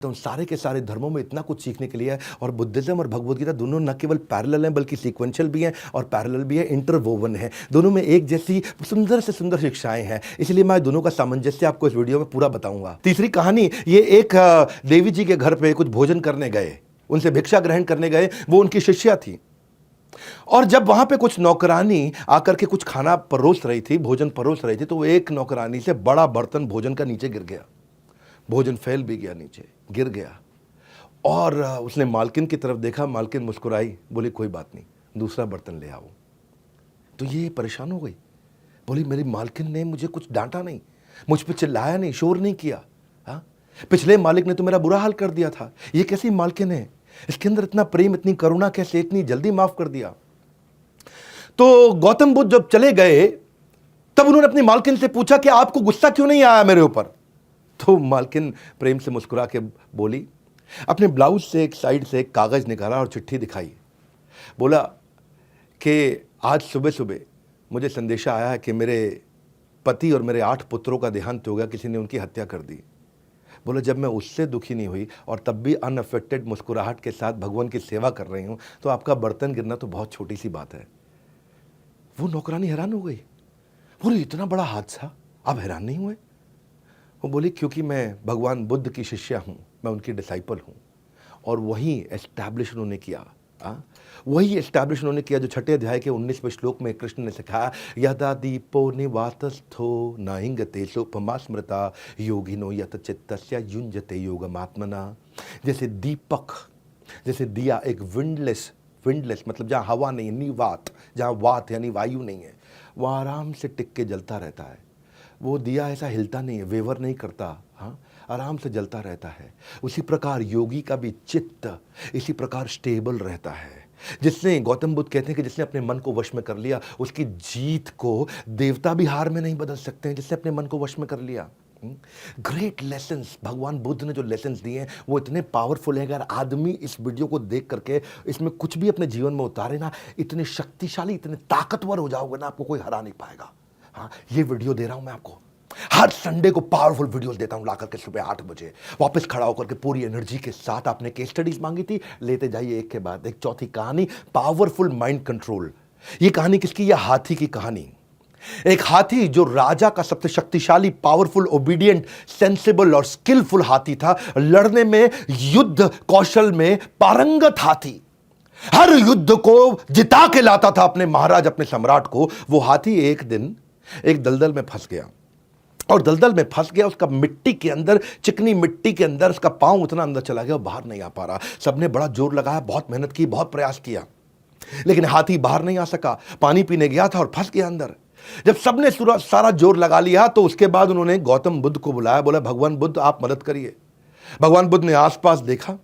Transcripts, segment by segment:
तो सारे के सारे धर्मों में इतना कुछ सीखने के लिए है और बुद्धिज्म और भगवद गीता दोनों न केवल पैरेलल हैं बल्कि सीक्वेंशियल भी हैं और पैरेलल भी है, इंटरवोवन है। दोनों में एक जैसी सुंदर से सुंदर शिक्षाएं हैं, इसलिए मैं दोनों का सामंजस्य आपको इस वीडियो में पूरा बताऊंगा। तीसरी कहानी, ये एक देवी जी के घर पे कुछ भोजन करने गए, उनसे भिक्षा ग्रहण करने गए, वो उनकी शिष्या थी। और जब वहां पे कुछ नौकरानी आकर के कुछ खाना परोस रही थी, भोजन परोस रही थी, तो एक नौकरानी से बड़ा बर्तन भोजन का नीचे गिर गया, भोजन फैल भी गया, नीचे गिर गया। और उसने मालकिन की तरफ देखा, मालकिन मुस्कुराई, बोली कोई बात नहीं, दूसरा बर्तन ले आओ। तो ये परेशान हो गई, बोली मेरी मालकिन ने मुझे कुछ डांटा नहीं, मुझ पे चिल्लाया नहीं, शोर नहीं किया। हाँ, पिछले मालिक ने तो मेरा बुरा हाल कर दिया था, ये कैसी मालकिन है, इसके अंदर इतना प्रेम, इतनी करुणा कैसे, इतनी जल्दी माफ कर दिया। तो गौतम बुद्ध जब चले गए तब उन्होंने अपनी मालकिन से पूछा कि आपको गुस्सा क्यों नहीं आया मेरे ऊपर। तो मालकिन प्रेम से मुस्कुरा के बोली, अपने ब्लाउज से एक साइड से एक कागज निकाला और चिट्ठी दिखाई, बोला कि आज सुबह सुबह मुझे संदेशा आया है कि मेरे पति और मेरे 8 पुत्रों का देहांत हो गया, किसी ने उनकी हत्या कर दी। बोला जब मैं उससे दुखी नहीं हुई और तब भी अनअफेक्टेड मुस्कुराहट के साथ भगवान की सेवा कर रही हूं, तो आपका बर्तन गिरना तो बहुत छोटी सी बात है। वो नौकरानी हैरान हो गई, बोली इतना बड़ा हादसा, आप हैरान नहीं हुए? वो बोली क्योंकि मैं भगवान बुद्ध की शिष्या हूँ, मैं उनकी डिसाइपल हूँ। और वही एस्टैब्लिश उन्होंने किया, वही एस्टैब्लिश उन्होंने किया जो 6 अध्याय के 19वें श्लोक में कृष्ण ने सिखाया, यदा दीपो निवातस्थो नाहिंगते सोपमा स्मृता योगिनो यत चित्तस्य युंजते योगमात्मना। जैसे दीपक, जैसे दिया एक विंडलेस मतलब जहाँ हवा नहीं है, निवात, जहाँ वात यानी वायु नहीं है, वह आराम से टिक के जलता रहता है। वो दिया ऐसा हिलता नहीं है, वेवर नहीं करता, हाँ, आराम से जलता रहता है। उसी प्रकार योगी का भी चित्त इसी प्रकार स्टेबल रहता है। जिसने, गौतम बुद्ध कहते हैं कि जिसने अपने मन को वश में कर लिया, उसकी जीत को देवता भी हार में नहीं बदल सकते हैं, जिसने अपने मन को वश में कर लिया। ग्रेट लेसन्स, भगवान बुद्ध ने जो लेसन्स दिए हैं वो इतने पावरफुल है। अगर आदमी इस वीडियो को देख करके इसमें कुछ भी अपने जीवन में उतारे ना, इतने शक्तिशाली, इतने ताकतवर हो जाओगे ना, आपको कोई हरा नहीं पाएगा। हाँ, ये वीडियो दे रहा हूं मैं आपको, हर संडे को पावरफुल वीडियोस देता हूं लाकर के सुबह 8 बजे, वापस खड़ा होकर के पूरी एनर्जी के साथ। आपने केस स्टडीज मांगी थी, लेते जाइए एक के बाद एक। चौथी कहानी, पावरफुल माइंड कंट्रोल। ये कहानी किसकी? यह हाथी की कहानी। एक हाथी जो राजा का सबसे शक्तिशाली, पावरफुल, ओबीडियंट, सेंसिबल और स्किलफुल हाथी था, लड़ने में, युद्ध कौशल में पारंगत हाथी, हर युद्ध को जिता के लाता था अपने महाराज, अपने सम्राट को। वो हाथी एक दिन एक दलदल में फंस गया, और दलदल में फंस गया, उसका मिट्टी के अंदर, चिकनी मिट्टी के अंदर उसका पांव उतना अंदर चला गया, बाहर नहीं आ पा रहा। सबने बड़ा जोर लगाया, बहुत मेहनत की, बहुत प्रयास किया, लेकिन हाथी बाहर नहीं आ सका। पानी पीने गया था और फंस गया अंदर। जब सबने सारा जोर लगा लिया तो उसके बाद उन्होंने गौतम बुद्ध को बुलाया, बोला भगवान बुद्ध आप मदद करिए। भगवान बुद्ध ने आसपास देखा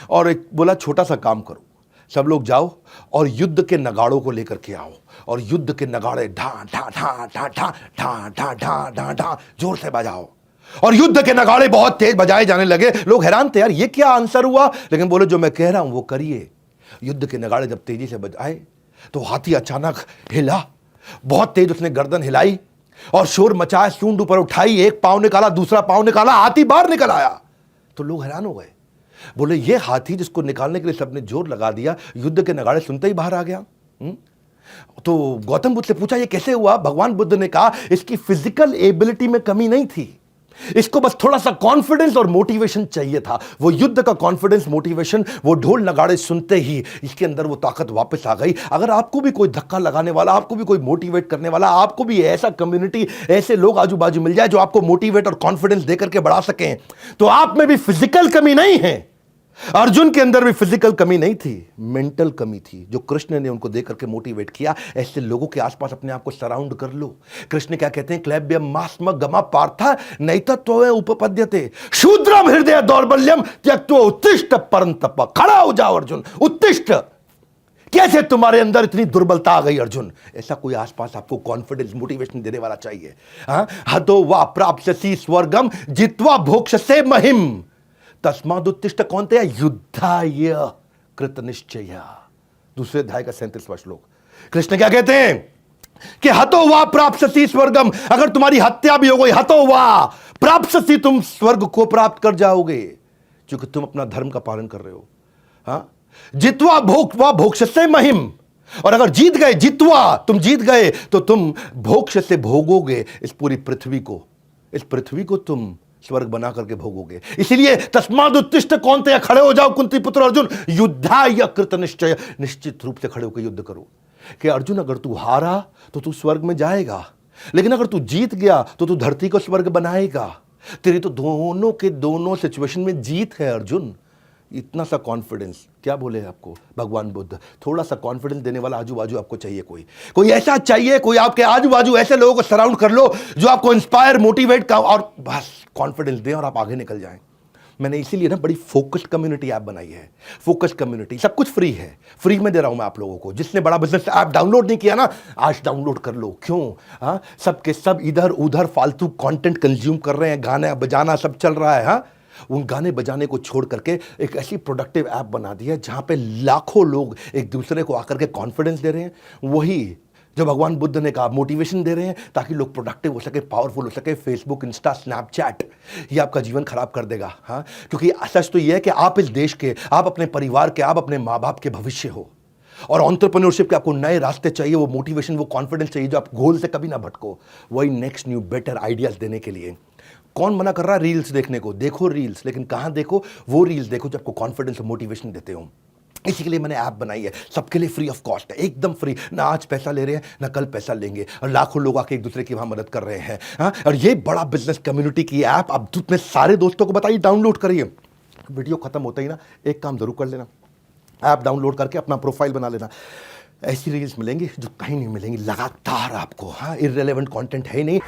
और एक बोला छोटा सा काम करो, सब लोग जाओ और युद्ध के नगाड़ों को लेकर के आओ, और युद्ध के नगाड़े ढा ढा ढा ढा ढा ढा ढा ढा ढा ढा जोर से बजाओ। और युद्ध के नगाड़े बहुत तेज बजाए जाने लगे। लोग हैरान थे, यार ये क्या आंसर हुआ, लेकिन बोले जो मैं कह रहा हूं वो करिए। युद्ध के नगाड़े जब तेजी से बजाए तो हाथी अचानक हिला, बहुत तेज उसने गर्दन हिलाई और शोर मचाया, सूंड ऊपर उठाई, एक पांव निकाला, दूसरा पांव निकाला, हाथी बाहर निकल आया। तो लोग हैरान हो गए, बोले ये हाथी जिसको निकालने के लिए सबने जोर लगा दिया, युद्ध के नगाड़े सुनते ही बाहर आ गया। तो गौतम बुद्ध से पूछा ये कैसे हुआ? भगवान बुद्ध ने कहा इसकी फिजिकल एबिलिटी में कमी नहीं थी, इसको बस थोड़ा सा कॉन्फिडेंस और मोटिवेशन चाहिए था। वो युद्ध का कॉन्फिडेंस, मोटिवेशन, वो ढोल नगाड़े सुनते ही इसके अंदर वो ताकत वापस आ गई। अगर आपको भी कोई धक्का लगाने वाला, आपको भी कोई मोटिवेट करने वाला, आपको भी ऐसा कम्युनिटी, ऐसे लोग आजू बाजू मिल जाए जो आपको मोटिवेट और कॉन्फिडेंस देकर के बढ़ा सकें, तो आप में भी फिजिकल कमी नहीं है। अर्जुन के अंदर भी फिजिकल कमी नहीं थी, मेंटल कमी थी, जो कृष्ण ने उनको देकर के मोटिवेट किया। ऐसे लोगों के आसपास अपने आप को सराउंड कर लो। कृष्ण क्या कहते हैं? क्लैब्यम मास्म गमा पार्था नैतत्व उपपद्यते शूद्रम हृदय दौर्बल्यम त्यक्त्वा उत्तिष्ठ परंतप। खड़ा हो जाओ अर्जुन, उत्तिष्ठ। कैसे तुम्हारे अंदर इतनी दुर्बलता आ गई अर्जुन? ऐसा कोई आसपास आपको कॉन्फिडेंस, मोटिवेशन देने वाला चाहिए। हतो वा प्राप्स्यसि स्वर्गम जित्वा भोक्ष्यसे महिम तस्मादुत्तिष्ठ। कौन थे? युद्धाय कृत निश्चय। दूसरे अध्याय का 37वां श्लोक। कृष्ण क्या कहते हैं कि हतो वा प्राप्स्यसि स्वर्गम, अगर तुम्हारी हत्या भी हो गई, हतो वा प्राप्स्यसि, तुम स्वर्ग को प्राप्त कर जाओगे। क्योंकि तुम अपना धर्म का पालन कर रहे हो। हाँ, जित्वा भोक्त्वा भोक्ष्यसे महिम, और अगर जीत गए, जित्वा तुम जीत गए, तो तुम भोक्ष्य से भोगोगे इस पूरी पृथ्वी को, इस पृथ्वी को तुम स्वर्ग बना करके भोगोगे। इसीलिए तस्माद् उत्तिष्ठ कौन्तेय, खड़े हो जाओ कुंती पुत्र अर्जुन, युद्धाय कृत निश्चय, निश्चित रूप से खड़े होकर युद्ध करो। कि अर्जुन अगर तू हारा तो तू स्वर्ग में जाएगा, लेकिन अगर तू जीत गया तो तू धरती को स्वर्ग बनाएगा। तेरी तो दोनों के दोनों सिचुएशन में जीत है अर्जुन। इतना सा कॉन्फिडेंस, क्या बोले आपको भगवान बुद्ध, थोड़ा सा कॉन्फिडेंस देने वाला आजू बाजू आपको चाहिए, कोई ऐसा चाहिए, कोई आपके आजू बाजू ऐसे लोगों को सराउंड कर लो जो आपको इंस्पायर, मोटिवेट का और बस कॉन्फिडेंस दें और आप आगे निकल जाएं। मैंने इसीलिए ना बड़ी फोकस्ड कम्युनिटी ऐप बनाई है। फोकस्ड कम्युनिटी, सब कुछ फ्री है, फ्री में दे रहा हूं मैं आप लोगों को। जिसने बड़ा बिजनेस ऐप डाउनलोड नहीं किया ना, आज डाउनलोड कर लो। क्यों? हाँ, सबके सब इधर उधर फालतू कंटेंट कंज्यूम कर रहे हैं, गाना बजाना सब चल रहा है। हाँ, उन गाने बजाने को छोड़ करके एक ऐसी प्रोडक्टिव ऐप बना दी है जहां पे लाखों लोग एक दूसरे को आकर के कॉन्फिडेंस दे रहे हैं। वही जो भगवान बुद्ध ने कहा, मोटिवेशन दे रहे हैं ताकि लोग प्रोडक्टिव हो सके, पावरफुल हो सके। फेसबुक, इंस्टा, स्नैपचैट ये आपका जीवन खराब कर देगा। हाँ, क्योंकि सच तो ये है कि आप इस देश के, आप अपने परिवार के, आप अपने माँ बाप के भविष्य हो। और एंटरप्रेन्योरशिप के आपको नए रास्ते चाहिए, वो मोटिवेशन, वो कॉन्फिडेंस चाहिए जो आप गोल से कभी ना भटको। वही नेक्स्ट न्यू बेटर आइडियाज देने के लिए। कौन मना कर रहा है रील्स देखने को? देखो रील्स, लेकिन कहां देखो? वो रील्स देखो जो आपको कॉन्फिडेंस और मोटिवेशन देते हो। इसी के लिए मैंने ऐप बनाई है, सबके लिए फ्री ऑफ कॉस्ट है, एकदम फ्री। ना आज पैसा ले रहे हैं, ना कल पैसा लेंगे, और लाखों लोग आके एक दूसरे की वहां मदद कर रहे हैं। हाँ, और ये बड़ा बिजनेस कम्युनिटी की ऐप आप अपने सारे दोस्तों को बताइए, डाउनलोड करिए। वीडियो खत्म होता ही ना एक काम जरूर कर लेना, ऐप डाउनलोड करके अपना प्रोफाइल बना लेना। ऐसी रील्स मिलेंगी जो कहीं नहीं मिलेंगी लगातार आपको। हाँ, इररिलेवेंट कंटेंट है ही नहीं।